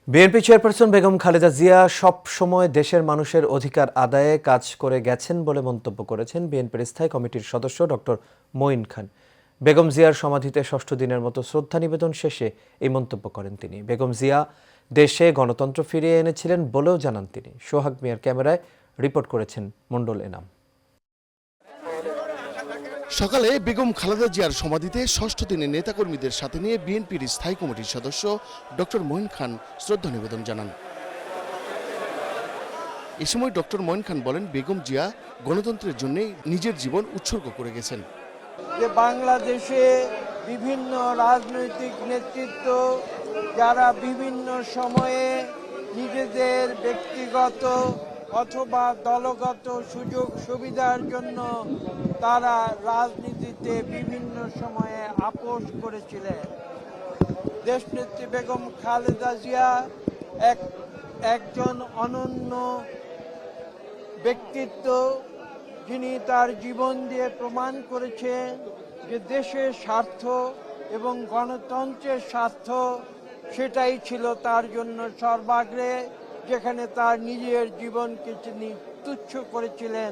BNP chairperson Begum Khaleda Zia সব সময় দেশের মানুষের অধিকার আদায়ে কাজ করে গেছেন বলে মন্তব্য করেছেন বিএনপির স্থায়ী কমিটির সদস্য ডক্টর মঈন খান। বেগম জিয়ার সমাধিতে ষষ্ঠ দিনের মতো শ্রদ্ধা নিবেদন শেষে এই মন্তব্য করেন তিনি। বেগম জিয়া দেশে গণতন্ত্র ফিরিয়ে এনেছিলেন বলেও জানান তিনি। সোহাগ মিয়ার ক্যামেরায় রিপোর্ট করেছেন মণ্ডল এনাম। সকালে বেগম খালেদা জিয়ার সমাধিতে ষষ্ঠ দিনে নেতাকর্মীদের সাথে নিয়ে বিএনপির স্থায়ী কমিটির সদস্য ডক্টর মঈন খান শ্রদ্ধা নিবেদন জানান। এ সময় ডক্টর মঈন খান বলেন, বেগম জিয়া গণতন্ত্রের জন্য নিজের জীবন উৎসর্গ করে গেছেন। যে বাংলাদেশে বিভিন্ন রাজনৈতিক নেতৃত্ব যারা বিভিন্ন সময়ে নিজেদের ব্যক্তিগত অথবা দলগত সুযোগ সুবিধার জন্য তারা রাজনীতিতে বিভিন্ন সময়ে আপোস করেছিলেন। দেশনেত্রী বেগম খালেদা জিয়া একজন অনন্য ব্যক্তিত্ব, যিনি তার জীবন দিয়ে প্রমাণ করেছেন যে দেশের স্বার্থ এবং গণতন্ত্রের স্বার্থ সেটাই ছিল তার জন্য সর্বাগ্রে, যেখানে তার নিজের জীবনকে তিনি তুচ্ছ করেছিলেন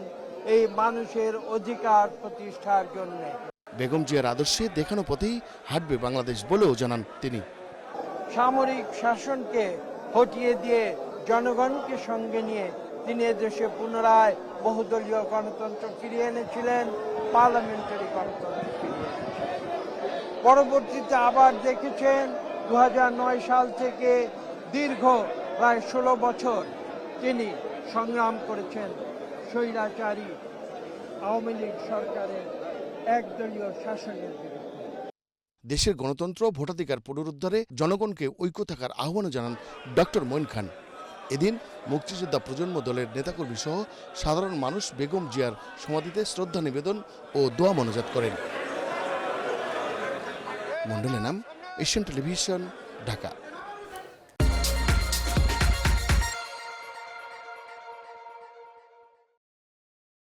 এই মানুষের অধিকার প্রতিষ্ঠার জন্য। বেগম জিয়ার আদর্শে দেখানো পথেই হাঁটবে বাংলাদেশ বলেও জানান তিনি। সামরিক শাসনকে হটিয়ে দিয়ে জনগণকে সঙ্গে নিয়ে তিনি দেশে পুনরায় বহুদলীয় গণতন্ত্র ফিরিয়ে এনেছিলেন, পার্লামেন্টারি গণতন্ত্র ফিরিয়ে এনেছিলেন। পরবর্তীতে আবার দেখেছেন 2009 সাল থেকে দীর্ঘ প্রায় 16 বছর তিনি সংগ্রাম করেছেন স্বৈরাচারী আওয়ামী লীগ সরকারের একদলীয় শাসনের বিরুদ্ধে। দেশের গণতন্ত্র ভোটাধিকার পুনরুদ্ধারে জনগণকে ঐক্য থাকার আহ্বানও জানান ডক্টর মঈন খান। এদিন মুক্তিযোদ্ধা প্রজন্ম দলের নেতাকর্মী সহ সাধারণ মানুষ বেগম জিয়ার সমাধিতে শ্রদ্ধা নিবেদন ও দোয়া মোনাজাত করেন। মণ্ডল এনাম, এশিয়ান টেলিভিশন, ঢাকা।